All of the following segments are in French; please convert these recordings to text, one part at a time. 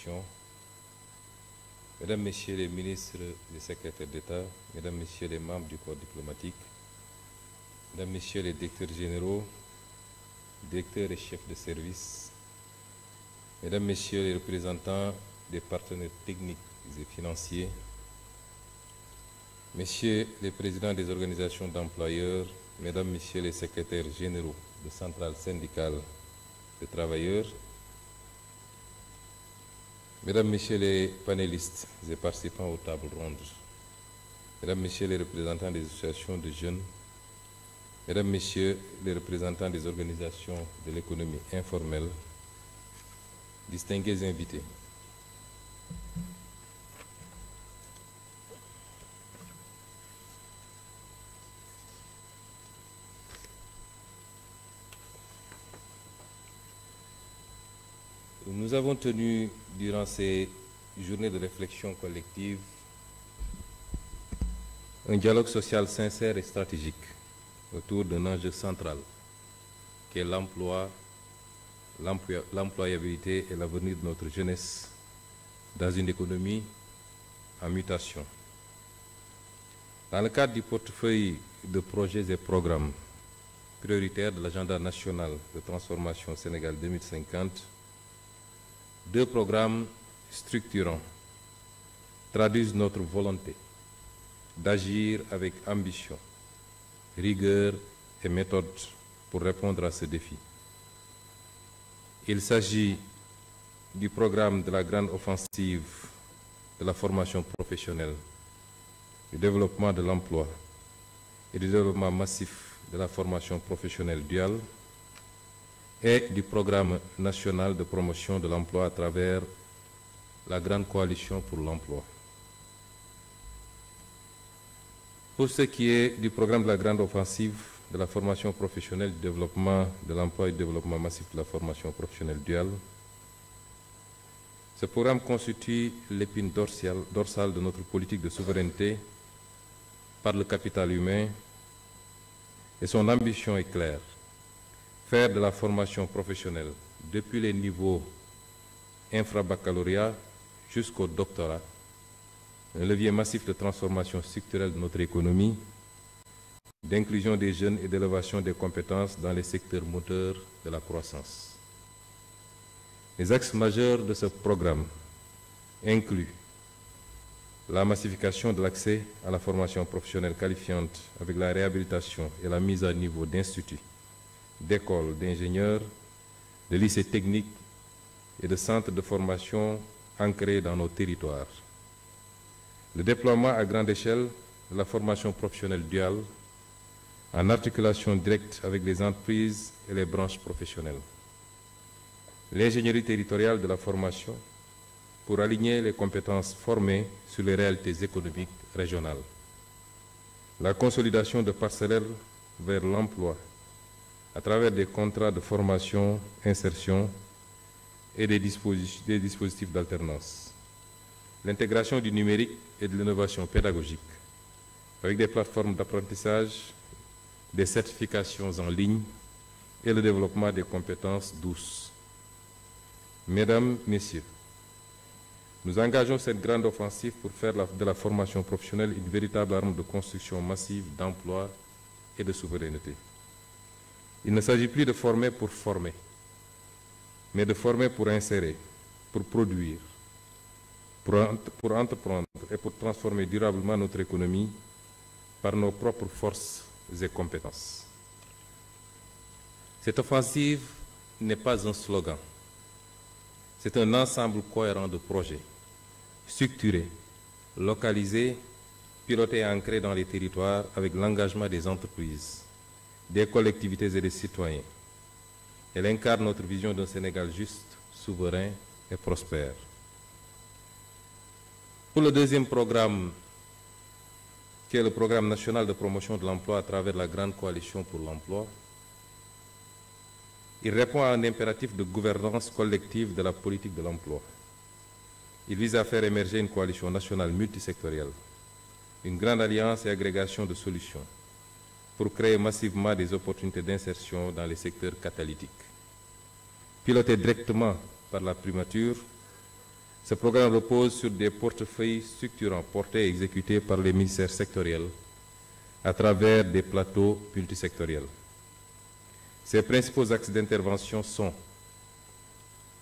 Commission, Mesdames, Messieurs les ministres et secrétaires d'État, Mesdames, Messieurs les membres du corps diplomatique, Mesdames, Messieurs les directeurs généraux, directeurs et chefs de service, Mesdames, Messieurs les représentants des partenaires techniques et financiers, Messieurs les présidents des organisations d'employeurs, Mesdames, Messieurs les secrétaires généraux de centrales syndicales de travailleurs, Mesdames, Messieurs les panélistes et participants aux tables rondes, Mesdames, Messieurs les représentants des associations de jeunes, Mesdames, Messieurs les représentants des organisations de l'économie informelle, distingués invités. Nous avons tenu, durant ces journées de réflexion collective, un dialogue social sincère et stratégique autour d'un enjeu central, qui est l'emploi, l'employabilité et l'avenir de notre jeunesse dans une économie en mutation. Dans le cadre du portefeuille de projets et programmes prioritaires de l'agenda national de transformation Sénégal 2050, deux programmes structurants traduisent notre volonté d'agir avec ambition, rigueur et méthode pour répondre à ce défi. Il s'agit du programme de la grande offensive de la formation professionnelle, du développement de l'emploi et du développement massif de la formation professionnelle duale et du programme national de promotion de l'emploi à travers la grande coalition pour l'emploi. Pour ce qui est du programme de la grande offensive de la formation professionnelle, du développement de l'emploi et du développement massif de la formation professionnelle duale, ce programme constitue l'épine dorsale de notre politique de souveraineté par le capital humain et son ambition est claire. Faire de la formation professionnelle, depuis les niveaux infra-baccalauréat jusqu'au doctorat, un levier massif de transformation structurelle de notre économie, d'inclusion des jeunes et d'élévation des compétences dans les secteurs moteurs de la croissance. Les axes majeurs de ce programme incluent la massification de l'accès à la formation professionnelle qualifiante avec la réhabilitation et la mise à niveau d'instituts, d'écoles d'ingénieurs, de lycées techniques et de centres de formation ancrés dans nos territoires. Le déploiement à grande échelle de la formation professionnelle duale en articulation directe avec les entreprises et les branches professionnelles. L'ingénierie territoriale de la formation pour aligner les compétences formées sur les réalités économiques régionales. La consolidation de parcellaires vers l'emploi à travers des contrats de formation, insertion et des dispositifs d'alternance. L'intégration du numérique et de l'innovation pédagogique avec des plateformes d'apprentissage, des certifications en ligne et le développement des compétences douces. Mesdames, Messieurs, nous engageons cette grande offensive pour faire de la formation professionnelle une véritable arme de construction massive d'emploi et de souveraineté. Il ne s'agit plus de former pour former, mais de former pour insérer, pour produire, pour entreprendre et pour transformer durablement notre économie par nos propres forces et compétences. Cette offensive n'est pas un slogan, c'est un ensemble cohérent de projets, structurés, localisés, pilotés et ancrés dans les territoires avec l'engagement des entreprises, des collectivités et des citoyens. Elle incarne notre vision d'un Sénégal juste, souverain et prospère. Pour le deuxième programme, qui est le programme national de promotion de l'emploi à travers la grande coalition pour l'emploi, il répond à un impératif de gouvernance collective de la politique de l'emploi. Il vise à faire émerger une coalition nationale multisectorielle, une grande alliance et agrégation de solutions pour créer massivement des opportunités d'insertion dans les secteurs catalytiques. Piloté directement par la primature, Ce programme repose sur des portefeuilles structurants portés et exécutés par les ministères sectoriels à travers des plateaux multisectoriels. Ses principaux axes d'intervention sont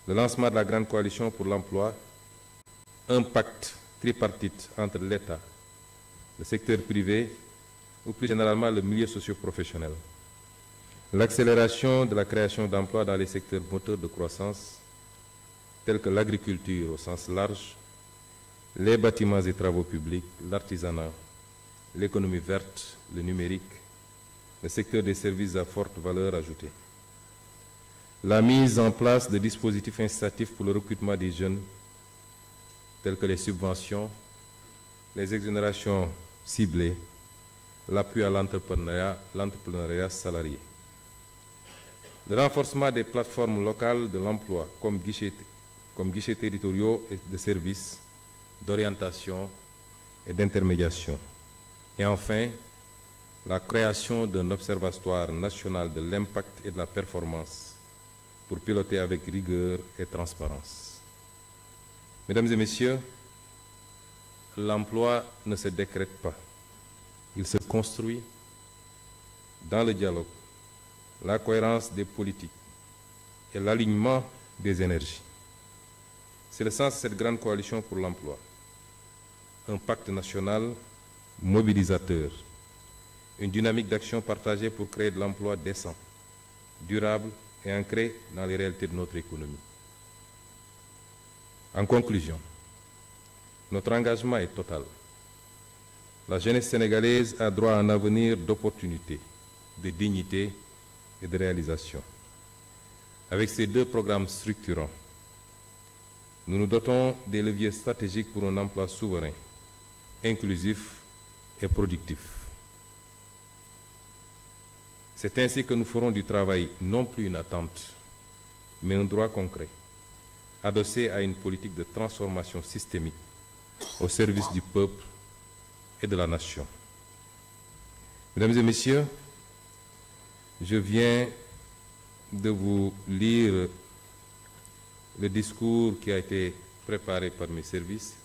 le lancement de la Grande Coalition pour l'emploi, un pacte tripartite entre l'État, le secteur privé ou plus généralement le milieu socio-professionnel, l'accélération de la création d'emplois dans les secteurs moteurs de croissance tels que l'agriculture au sens large, les bâtiments et travaux publics, l'artisanat, l'économie verte, le numérique, le secteur des services à forte valeur ajoutée. La mise en place de dispositifs incitatifs pour le recrutement des jeunes, tels que les subventions, les exonérations ciblées, l'appui à l'entrepreneuriat salarié. Le renforcement des plateformes locales de l'emploi comme guichets territoriaux et de services, d'orientation et d'intermédiation. Et enfin, la création d'un observatoire national de l'impact et de la performance pour piloter avec rigueur et transparence. Mesdames et messieurs, l'emploi ne se décrète pas. Il se construit dans le dialogue, la cohérence des politiques et l'alignement des énergies. C'est le sens de cette grande coalition pour l'emploi. Un pacte national mobilisateur, une dynamique d'action partagée pour créer de l'emploi décent, durable et ancré dans les réalités de notre économie. En conclusion, notre engagement est total. La jeunesse sénégalaise a droit à un avenir d'opportunités, de dignité et de réalisation. Avec ces deux programmes structurants, nous nous dotons des leviers stratégiques pour un emploi souverain, inclusif et productif. C'est ainsi que nous ferons du travail non plus une attente, mais un droit concret, adossé à une politique de transformation systémique au service du peuple et de la nation. Mesdames et messieurs, je viens de vous lire le discours qui a été préparé par mes services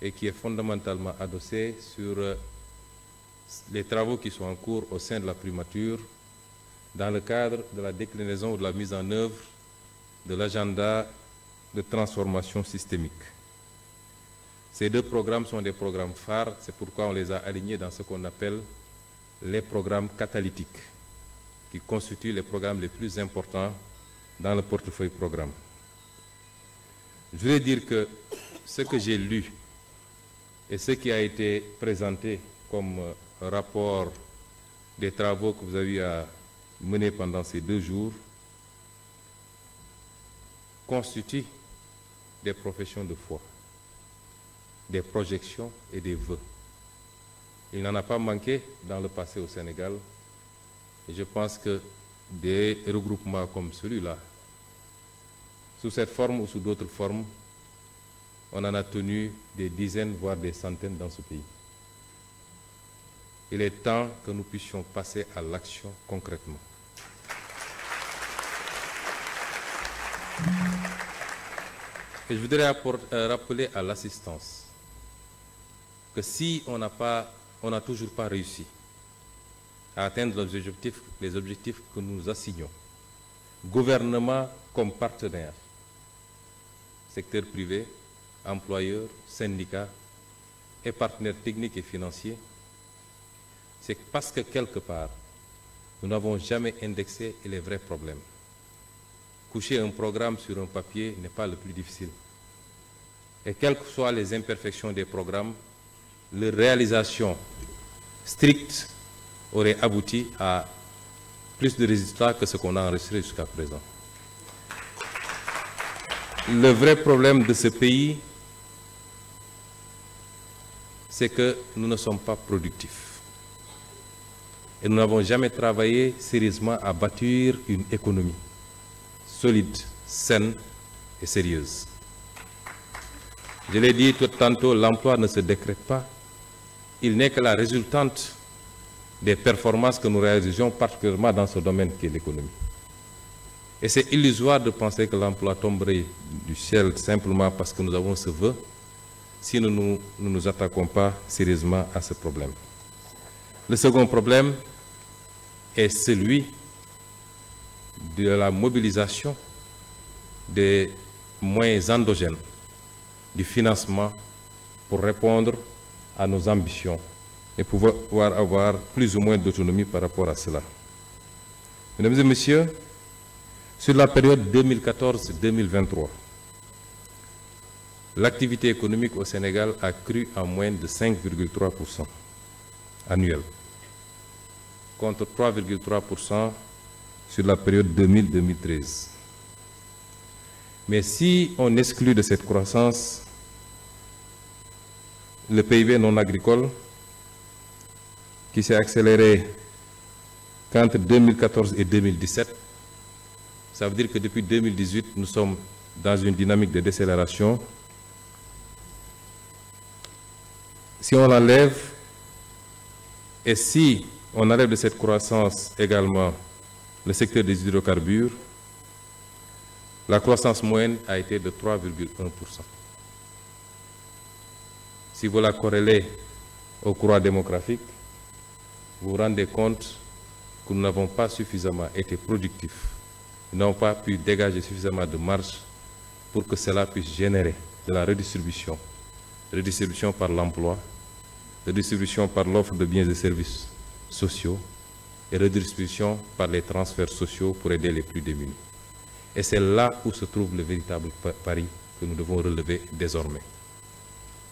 et qui est fondamentalement adossé sur les travaux qui sont en cours au sein de la primature dans le cadre de la déclinaison ou de la mise en œuvre de l'agenda de transformation systémique. Ces deux programmes sont des programmes phares, c'est pourquoi on les a alignés dans ce qu'on appelle les programmes catalytiques, qui constituent les programmes les plus importants dans le portefeuille programme. Je voulais dire que ce que j'ai lu et ce qui a été présenté comme rapport des travaux que vous avez eu à mener pendant ces 2 jours constituent des professions de foi, des projections et des vœux. Il n'en a pas manqué dans le passé au Sénégal et je pense que des regroupements comme celui-là, sous cette forme ou sous d'autres formes, on en a tenu des dizaines, voire des centaines dans ce pays. Il est temps que nous puissions passer à l'action concrètement. Et je voudrais rappeler à l'assistance que si on n'a toujours pas réussi à atteindre les objectifs que nous assignons, gouvernement comme partenaire, secteur privé, employeurs, syndicats et partenaires techniques et financiers, c'est parce que quelque part, nous n'avons jamais indexé les vrais problèmes. Coucher un programme sur un papier n'est pas le plus difficile. Et quelles que soient les imperfections des programmes, leur réalisation stricte aurait abouti à plus de résultats que ce qu'on a enregistré jusqu'à présent. Le vrai problème de ce pays, c'est que nous ne sommes pas productifs. Et nous n'avons jamais travaillé sérieusement à bâtir une économie solide, saine et sérieuse. Je l'ai dit tout tantôt, l'emploi ne se décrète pas. Il n'est que la résultante des performances que nous réalisons, particulièrement dans ce domaine qui est l'économie. Et c'est illusoire de penser que l'emploi tomberait du ciel simplement parce que nous avons ce vœu, si nous ne nous attaquons pas sérieusement à ce problème. Le second problème est celui de la mobilisation des moyens endogènes du financement pour répondre à nos ambitions et pouvoir avoir plus ou moins d'autonomie par rapport à cela. Mesdames et messieurs, sur la période 2014-2023, l'activité économique au Sénégal a cru en moyenne de 5,3% annuel, contre 3,3% sur la période 2000-2013. Mais si on exclut de cette croissance le PIB non agricole, qui s'est accéléré qu'entre 2014 et 2017, ça veut dire que depuis 2018, nous sommes dans une dynamique de décélération. Si on l'enlève, et si on enlève de cette croissance également le secteur des hydrocarbures, la croissance moyenne a été de 3,1%. Si vous la corrélez au courant démographique, vous vous rendez compte que nous n'avons pas suffisamment été productifs, nous n'avons pas pu dégager suffisamment de marge pour que cela puisse générer de la redistribution par l'emploi, redistribution par l'offre de biens et services sociaux et redistribution par les transferts sociaux pour aider les plus démunis. Et c'est là où se trouve le véritable pari que nous devons relever désormais.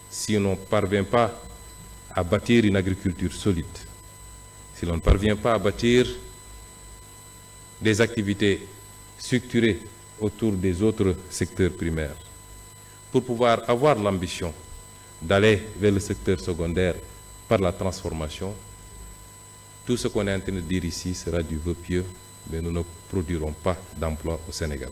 Si on ne parvient pas à bâtir une agriculture solide, si l'on ne parvient pas à bâtir des activités structurées autour des autres secteurs primaires, pour pouvoir avoir l'ambition d'aller vers le secteur secondaire par la transformation, tout ce qu'on est en train de dire ici sera du vœu pieux, mais nous ne produirons pas d'emploi au Sénégal.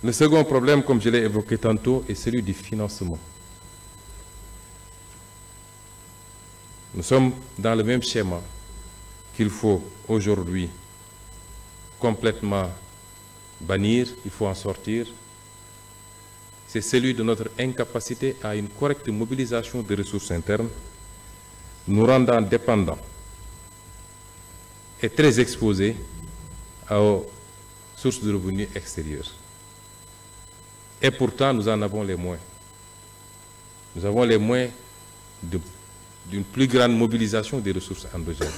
Le second problème, comme je l'ai évoqué tantôt, est celui du financement. Nous sommes dans le même schéma qu'il faut aujourd'hui complètement bannir, il faut en sortir. C'est celui de notre incapacité à une correcte mobilisation des ressources internes, nous rendant dépendants et très exposés aux sources de revenus extérieures. Et pourtant, nous en avons les moyens. Nous avons les moyens d'une plus grande mobilisation des ressources endogènes.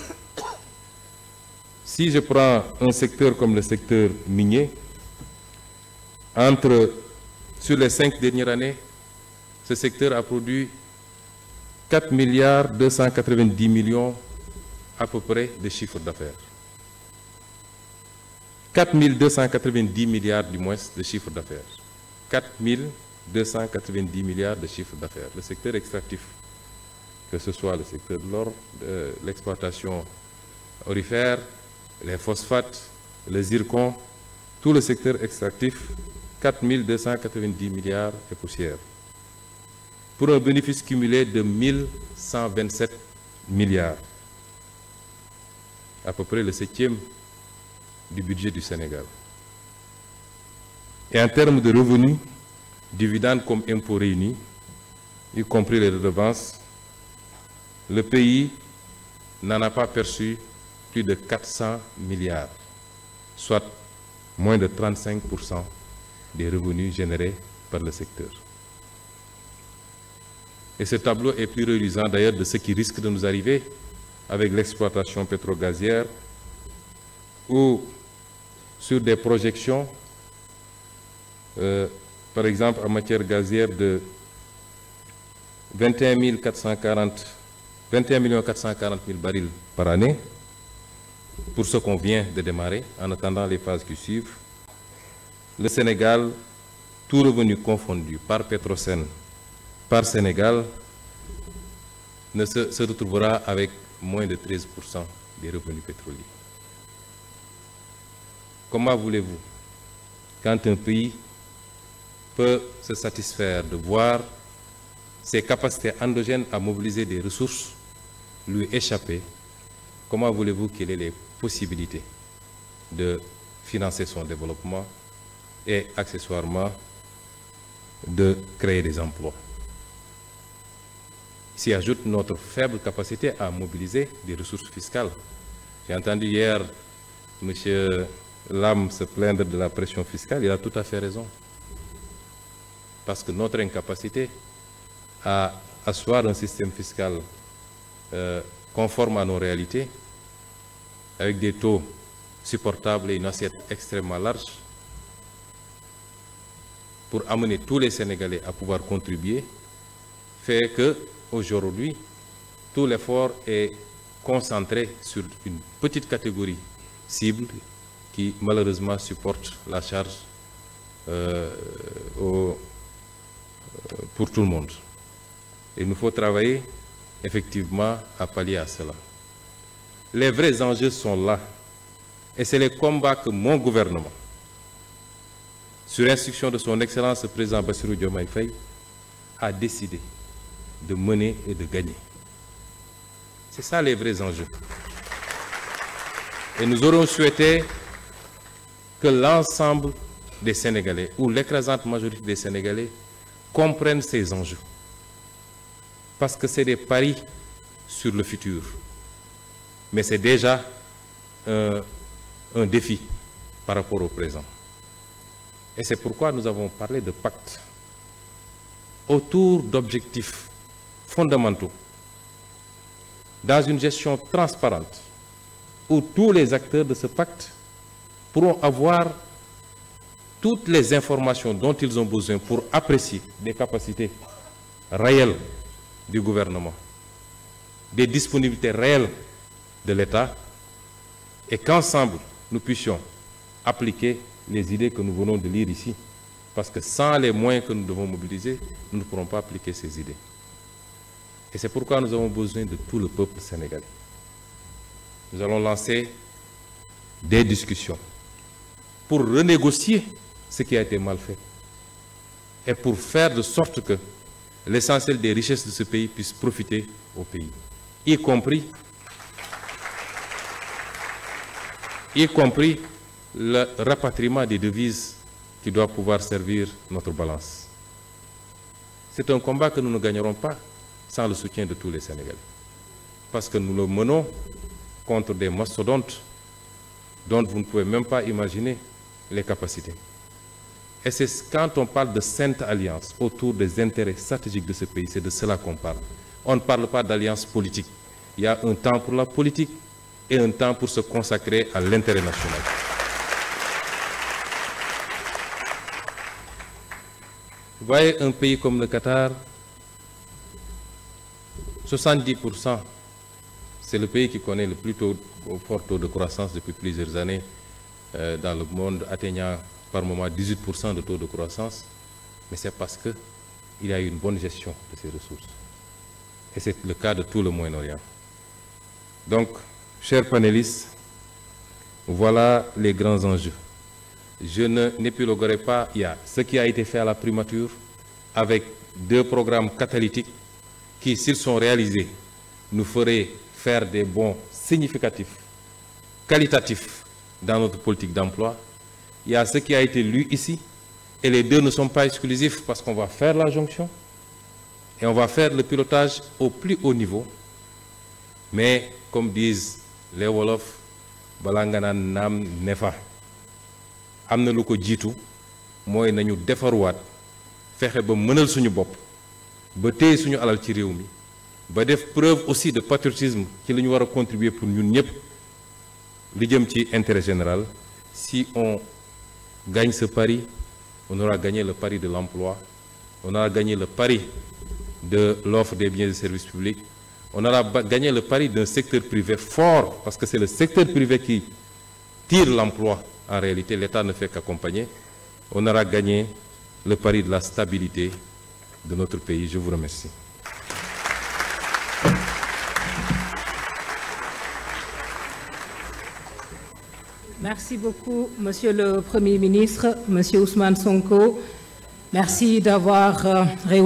Si je prends un secteur comme le secteur minier, sur les 5 dernières années, ce secteur a produit 4 milliards 290 millions à peu près de chiffre d'affaires. 4 290 milliards du moins de chiffre d'affaires. 4 290 milliards de chiffre d'affaires. Le secteur extractif, que ce soit le secteur de l'or, l'exploitation aurifère, les phosphates, les zircons, tout le secteur extractif, 4 290 milliards et poussières. Pour un bénéfice cumulé de 1127 milliards. À peu près le 7e du budget du Sénégal. Et en termes de revenus, dividendes comme impôts réunis, y compris les redevances, le pays n'en a pas perçu plus de 400 milliards, soit moins de 35% des revenus générés par le secteur. Et ce tableau est plus reluisant d'ailleurs de ce qui risque de nous arriver avec l'exploitation pétrogazière, ou sur des projections, par exemple en matière gazière de 21 440 000 barils par année, pour ce qu'on vient de démarrer, en attendant les phases qui suivent. Le Sénégal, tout revenu confondu par Petrosen, par Sénégal, se retrouvera avec moins de 13% des revenus pétroliers. Comment voulez-vous, quand un pays peut se satisfaire de voir ses capacités endogènes à mobiliser des ressources lui échapper, comment voulez-vous qu'il ait les possibilités de financer son développement et accessoirement de créer des emplois. S'y ajoute notre faible capacité à mobiliser des ressources fiscales. J'ai entendu hier M. Lam se plaindre de la pression fiscale, il a tout à fait raison. Parce que notre incapacité à asseoir un système fiscal conforme à nos réalités, avec des taux supportables et une assiette extrêmement large, pour amener tous les Sénégalais à pouvoir contribuer, fait que aujourd'hui, tout l'effort est concentré sur une petite catégorie cible qui malheureusement supporte la charge pour tout le monde. Il nous faut travailler effectivement à pallier à cela. Les vrais enjeux sont là et c'est les combats que mon gouvernement, sur instruction de son Excellence le Président Bassirou Diomaye Faye, a décidé de mener et de gagner. C'est ça les vrais enjeux. Et nous aurions souhaité que l'ensemble des Sénégalais, ou l'écrasante majorité des Sénégalais, comprennent ces enjeux. Parce que c'est des paris sur le futur. Mais c'est déjà un défi par rapport au présent. Et c'est pourquoi nous avons parlé de pacte autour d'objectifs fondamentaux dans une gestion transparente où tous les acteurs de ce pacte pourront avoir toutes les informations dont ils ont besoin pour apprécier des capacités réelles du gouvernement, des disponibilités réelles de l'État et qu'ensemble nous puissions appliquer les idées que nous venons de lire ici. Parce que sans les moyens que nous devons mobiliser, nous ne pourrons pas appliquer ces idées. Et c'est pourquoi nous avons besoin de tout le peuple sénégalais. Nous allons lancer des discussions pour renégocier ce qui a été mal fait et pour faire de sorte que l'essentiel des richesses de ce pays puisse profiter au pays, y compris le rapatriement des devises qui doit pouvoir servir notre balance. C'est un combat que nous ne gagnerons pas sans le soutien de tous les Sénégalais. Parce que nous le menons contre des mastodontes dont vous ne pouvez même pas imaginer les capacités. Et c'est quand on parle de sainte alliance autour des intérêts stratégiques de ce pays, c'est de cela qu'on parle. On ne parle pas d'alliance politique. Il y a un temps pour la politique et un temps pour se consacrer à l'intérêt national. Vous voyez un pays comme le Qatar, 70%, c'est le pays qui connaît le plus fort taux de croissance depuis plusieurs années dans le monde, atteignant par moment 18% de taux de croissance, mais c'est parce qu'il y a eu une bonne gestion de ces ressources. Et c'est le cas de tout le Moyen-Orient. Donc, chers panélistes, voilà les grands enjeux. Je n'épiloguerai pas, il y a ce qui a été fait à la primature avec 2 programmes catalytiques qui, s'ils sont réalisés, nous feraient faire des bons significatifs, qualitatifs dans notre politique d'emploi. Il y a ce qui a été lu ici, et les 2 ne sont pas exclusifs parce qu'on va faire la jonction et on va faire le pilotage au plus haut niveau. Mais, comme disent les Wolofs, Balangana Nam Nefa. am na lu ko jiitu mooy nañu defarwaat fexe ba mënal suñu bopp ba téye suñu alal ci réew mi ba def preuve aussi de patriotisme ci li ñu war a contribuer pour ñun ñëpp li jëm ci intérêt général. Si on gagne ce pari, on aura gagné le pari de l'emploi, on aura gagné le pari de l'offre des biens et services publics, on aura gagné le pari d'un secteur privé fort, parce que c'est le secteur privé qui tire l'emploi. En réalité, l'État ne fait qu'accompagner. On aura gagné le pari de la stabilité de notre pays. Je vous remercie. Merci beaucoup, Monsieur le Premier ministre, Monsieur Ousmane Sonko. Merci d'avoir réuni